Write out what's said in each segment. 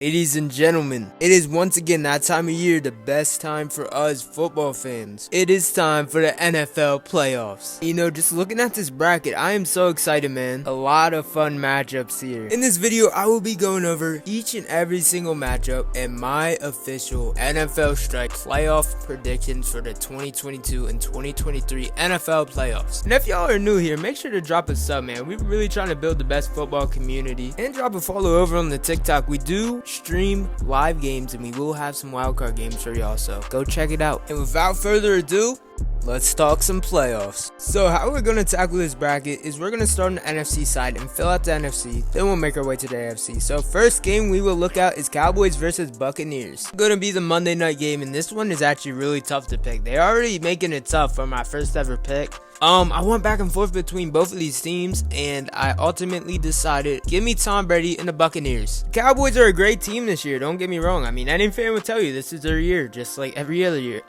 Ladies and gentlemen, it is once again that time of year, the best time for us football fans. It is time for the NFL playoffs. You know, just looking at this bracket, I am so excited, man. A lot of fun matchups here. In this video, I will be going over each and every single matchup and my official NFLSTRIKE playoff predictions for the 2022 and 2023 NFL playoffs. And if y'all are new here, make sure to drop a sub, man. We're really trying to build the best football community. And drop a follow over on the TikTok. We do stream live games and we will have some wildcard games for y'all, so go check it out. And without further ado, let's talk some playoffs. So how we're going to tackle this bracket is we're going to start on the NFC side and fill out the NFC. Then we'll make our way to the AFC. So first game we will look at is Cowboys versus Buccaneers. It's going to be the Monday night game, and this one is actually really tough to pick. They're already making it tough for my first ever pick. I went back and forth between both of these teams, and I ultimately decided, give me Tom Brady and the Buccaneers. The Cowboys are a great team this year, don't get me wrong. I mean, any fan would tell you this is their year, just like every other year.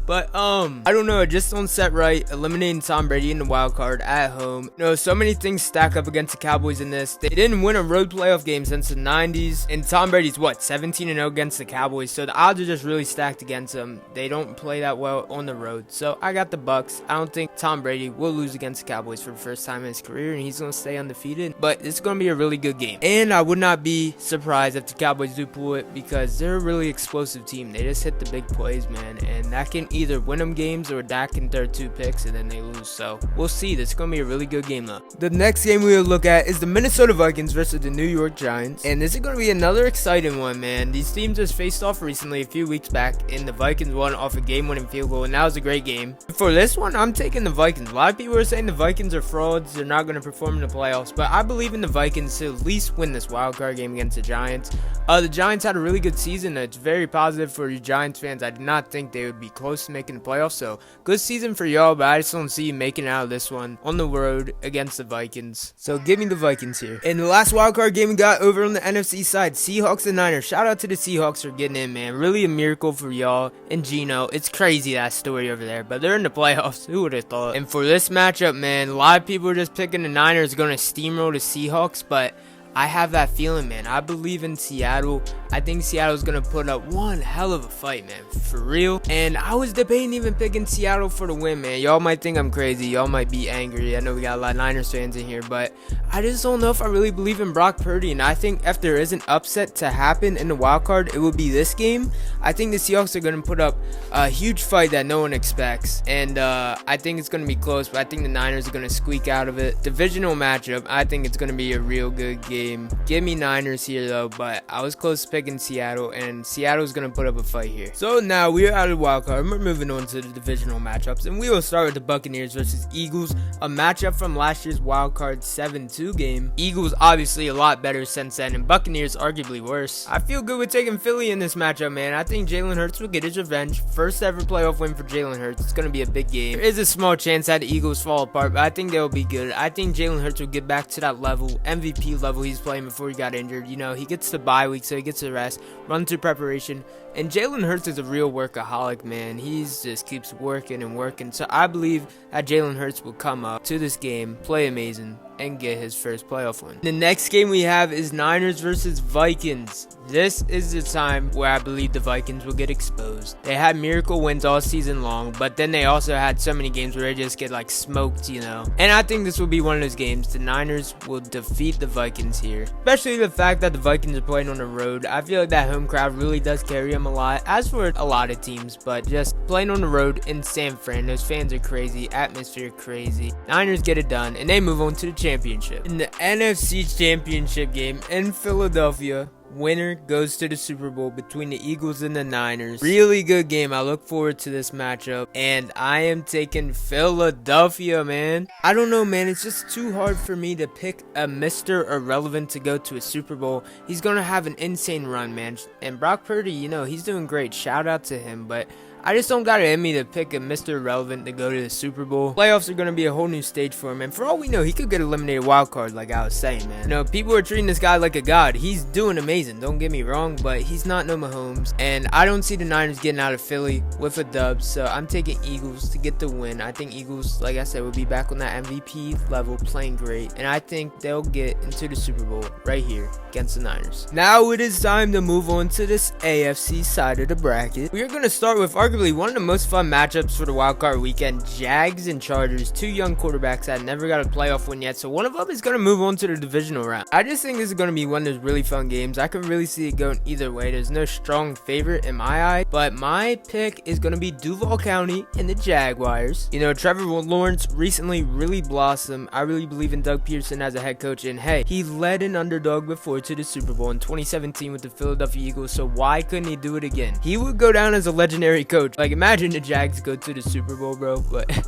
But, I don't know, it just don't set right, eliminating Tom Brady in the wild card at home. You know, so many things stack up against the Cowboys in this. They didn't win a road playoff game since the 90s, and Tom Brady's, 17-0 against the Cowboys, so the odds are just really stacked against them. They don't play that well on the road, so I got the Bucs. I don't think Tom Brady will lose against the Cowboys for the first time in his career, and he's going to stay undefeated, but it's going to be a really good game. And I would not be surprised if the Cowboys do pull it, because they're a really explosive team. They just hit the big plays, man, and that can either win them games or that can throw 2 picks and then they lose. So we'll see. This is going to be a really good game though. The next game we will look at is the Minnesota Vikings versus the New York Giants, and this is going to be another exciting one, man. These teams just faced off recently a few weeks back, and the Vikings won off a game-winning field goal, and that was a great game. For this one, I'm taking the Vikings. A lot of people are saying the Vikings are frauds, they're not going to perform in the playoffs, but I believe in the Vikings to at least win this wildcard game against the Giants. The Giants had a really good season. It's very positive for you Giants fans. I did not think they would be close to making the playoffs, so good season for y'all, but I just don't see you making it out of this one on the road against the Vikings. So give me the Vikings here. And the last wildcard game we got over on the NFC side, Seahawks and Niners. Shout out to the Seahawks for getting in, man. Really a miracle for y'all and Gino. It's crazy, that story over there, but they're in the playoffs. Who would have thought? And for this matchup, man, a lot of people are just picking the Niners going to steamroll the Seahawks, but I have that feeling, man. I believe in Seattle. I think Seattle's going to put up one hell of a fight, man. For real. And I was debating even picking Seattle for the win, man. Y'all might think I'm crazy. Y'all might be angry. I know we got a lot of Niners fans in here, but I just don't know if I really believe in Brock Purdy. And I think if there is an upset to happen in the wild card, it would be this game. I think the Seahawks are going to put up a huge fight that no one expects. And I think it's going to be close, but I think the Niners are going to squeak out of it. Divisional matchup, I think it's going to be a real good game. Give me Niners here though, but I was close to picking Seattle, and Seattle's gonna put up a fight here. So now we are out of the wild card. We're moving on to the divisional matchups, and we will start with the Buccaneers versus Eagles, a matchup from last year's wild card 7-2 game. Eagles obviously a lot better since then, and Buccaneers arguably worse. I feel good with taking Philly in this matchup, man. I think Jalen Hurts will get his revenge. First ever playoff win for Jalen Hurts. It's gonna be a big game. There is a small chance that the Eagles fall apart, but I think they'll be good. I think Jalen Hurts will get back to that level, MVP level he's playing before he got injured. You know, he gets the bye week, so he gets the rest, run through preparation. And Jalen Hurts is a real workaholic, man. He just keeps working and working. So I believe that Jalen Hurts will come up to this game, play amazing, and get his first playoff win. The next game we have is Niners versus Vikings. This is the time where I believe the Vikings will get exposed. They had miracle wins all season long, but then they also had so many games where they just get like smoked, you know. And I think this will be one of those games. The Niners will defeat the Vikings here. Especially the fact that the Vikings are playing on the road. I feel like that home crowd really does carry them a lot, as for a lot of teams, but just playing on the road in San Fran, those fans are crazy, atmosphere crazy. Niners get it done, and they move on to the championship. In the NFC Championship game in Philadelphia, winner goes to the Super Bowl between the Eagles and the Niners. Really good game. I look forward to this matchup, and I am taking Philadelphia, man. I don't know, man. It's just too hard for me to pick a Mr. Irrelevant to go to a Super Bowl. He's going to have an insane run, man. And Brock Purdy, you know, he's doing great. Shout out to him, but I just don't got it in me to pick a Mr. Irrelevant to go to the Super Bowl. Playoffs are going to be a whole new stage for him, and for all we know, he could get eliminated wild card like I was saying, man. You know, people are treating this guy like a god. He's doing amazing, don't get me wrong, but he's not no Mahomes, and I don't see the Niners getting out of Philly with a dub, so I'm taking Eagles to get the win. I think Eagles, like I said, will be back on that MVP level, playing great, and I think they'll get into the Super Bowl right here against the Niners. Now it is time to move on to this AFC side of the bracket. We are going to start with arguably one of the most fun matchups for the wildcard weekend, Jags and Chargers, two young quarterbacks that never got a playoff win yet, so one of them is going to move on to the divisional round. I just think this is going to be one of those really fun games. I can really see it going either way. There's no strong favorite in my eye, but my pick is going to be Duval County and the Jaguars. You know, Trevor Lawrence recently really blossomed. I really believe in Doug Peterson as a head coach, and hey, he led an underdog before to the Super Bowl in 2017 with the Philadelphia Eagles, so why couldn't he do it again? He would go down as a legendary coach. Like, imagine the Jags go to the Super Bowl, bro, but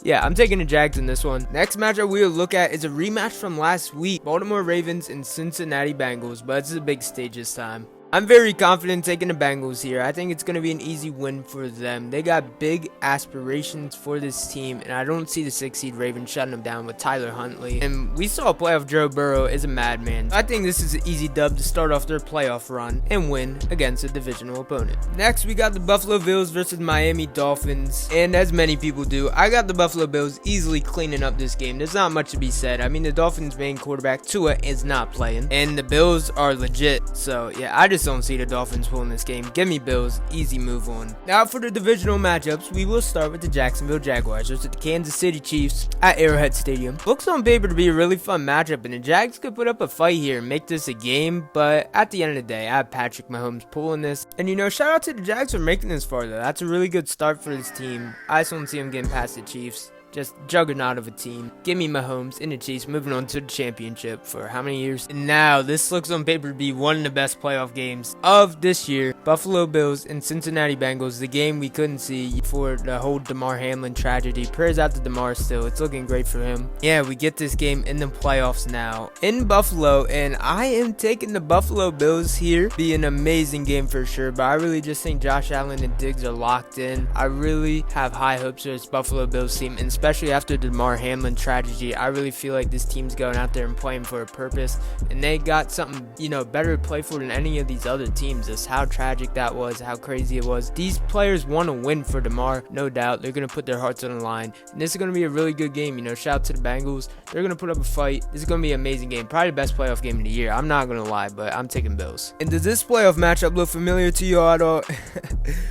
yeah, I'm taking the Jags in this one. Next matchup we'll look at is a rematch from last week, Baltimore Ravens and Cincinnati Bengals, but it's a big stage this time. I'm very confident taking the Bengals here. I think it's going to be an easy win for them. They got big aspirations for this team, and I don't see the 6 seed Ravens shutting them down with Tyler Huntley. And we saw playoff Joe Burrow is a madman. I think this is an easy dub to start off their playoff run and win against a divisional opponent. Next, we got the Buffalo Bills versus Miami Dolphins. And as many people do, I got the Buffalo Bills easily cleaning up this game. There's not much to be said. I mean, the Dolphins' main quarterback, Tua, is not playing, and the Bills are legit. So, yeah, I just don't see the Dolphins pulling this game. Give me Bills. Easy move on. Now for the divisional matchups, we will start with the Jacksonville Jaguars versus the Kansas City Chiefs at Arrowhead Stadium. Looks on paper to be a really fun matchup, and the Jags could put up a fight here and make this a game, but at the end of the day, I have Patrick Mahomes pulling this. And you know, shout out to the Jags for making this far though. That's a really good start for this team. I just don't see them getting past the Chiefs. Just juggernaut of a team. Give me Mahomes and the Chiefs moving on to the championship for how many years? And now, this looks on paper to be one of the best playoff games of this year. Buffalo Bills and Cincinnati Bengals, the game we couldn't see for the whole Damar Hamlin tragedy. Prayers out to Damar still. It's looking great for him. Yeah, we get this game in the playoffs now in Buffalo, and I am taking the Buffalo Bills here. Be an amazing game for sure, but I really just think Josh Allen and Diggs are locked in. I really have high hopes for this Buffalo Bills team, and especially after the Damar Hamlin tragedy, I really feel like this team's going out there and playing for a purpose, and they got something, you know, better to play for than any of these other teams. Just how tragic that was, how crazy it was. These players want to win for Damar, no doubt. They're going to put their hearts on the line, and this is going to be a really good game. You know, shout out to the Bengals. They're going to put up a fight. This is going to be an amazing game. Probably the best playoff game of the year. I'm not going to lie, but I'm taking Bills. And does this playoff matchup look familiar to you at all?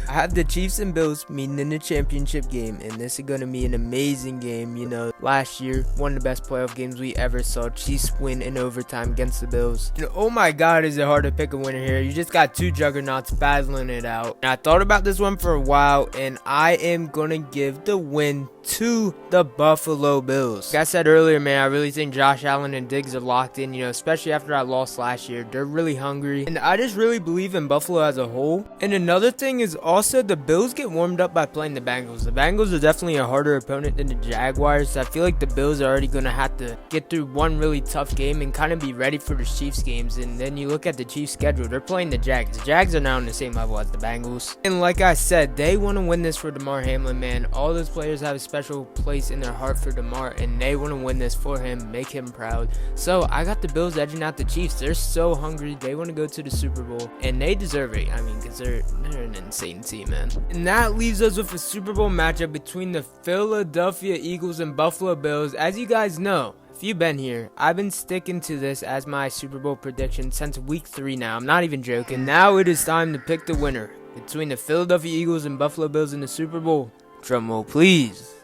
I have the Chiefs and Bills meeting in the championship game, and this is going to be an amazing game. You know, last year, one of the best playoff games we ever saw. Chiefs win in overtime against the Bills. You know, oh my God, is it hard to pick a winner here. You just got two juggernauts battling it out. And I thought about this one for a while, and I am going to give the win to the Buffalo Bills. Like I said earlier, man, I really think Josh Allen and Diggs are locked in, you know, especially after I lost last year. They're really hungry, and I just really believe in Buffalo as a whole. And another thing is also the Bills get warmed up by playing the Bengals. The Bengals are definitely a harder opponent than the Jaguars. I feel like the Bills are already going to have to get through one really tough game and kind of be ready for the Chiefs games. And then you look at the Chiefs schedule, they're playing the Jags. The Jags are now on the same level as the Bengals. And like I said, they want to win this for Damar Hamlin, man. All those players have a special place in their heart for Damar, and they want to win this for him, make him proud. So I got the Bills edging out the Chiefs. They're so hungry. They want to go to the Super Bowl, and they deserve it. I mean, because they're an insane team, man. And that leaves us with a Super Bowl matchup between the Philadelphia Eagles and Buffalo Bills. As you guys know, if you've been here, I've been sticking to this as my Super Bowl prediction since week 3 now. I'm not even joking. Now it is time to pick the winner between the Philadelphia Eagles and Buffalo Bills in the Super Bowl. Drum roll, please.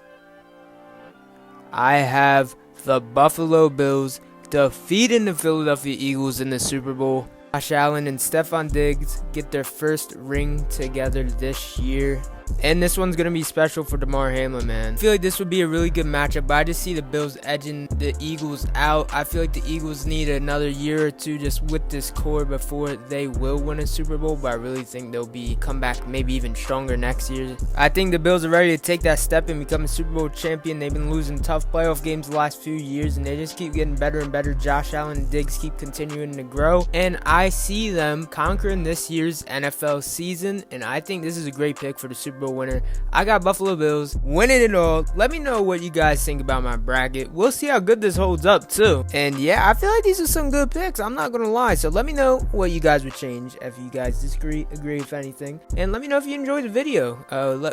I have the Buffalo Bills defeating the Philadelphia Eagles in the Super Bowl. Josh Allen and Stephon Diggs get their first ring together this year. And this one's going to be special for Damar Hamlin, man. I feel like this would be a really good matchup, but I just see the Bills edging the Eagles out. I feel like the Eagles need another year or two just with this core before they will win a Super Bowl, but I really think they'll come back maybe even stronger next year. I think the Bills are ready to take that step and become a Super Bowl champion. They've been losing tough playoff games the last few years, and they just keep getting better and better. Josh Allen and Diggs keep continuing to grow, and I see them conquering this year's NFL season, and I think this is a great pick for the Super Super Bowl winner. I got Buffalo Bills winning it all. Let me know what you guys think about my bracket. We'll see how good this holds up too. And yeah, I feel like these are some good picks. I'm not gonna lie. So let me know what you guys would change, if you guys disagree, agree, if anything. And let me know if you enjoyed the video.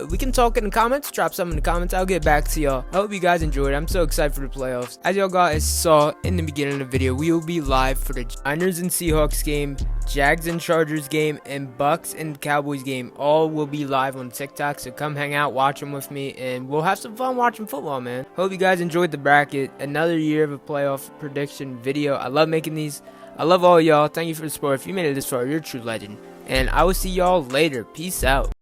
We can talk in the comments. Drop something in the comments. I'll get back to y'all. I hope you guys enjoyed. I'm so excited for the playoffs. As y'all guys saw in the beginning of the video, we will be live for the Niners and Seahawks game, Jags and Chargers game, and Bucks and Cowboys game. All will be live on TikTok, so come hang out, watch them with me, and we'll have some fun watching football, man. Hope you guys enjoyed the bracket. Another year of a playoff prediction video. I love making these. I love all y'all. Thank you for the support. If you made it this far, you're a true legend. And I will see y'all later. Peace out.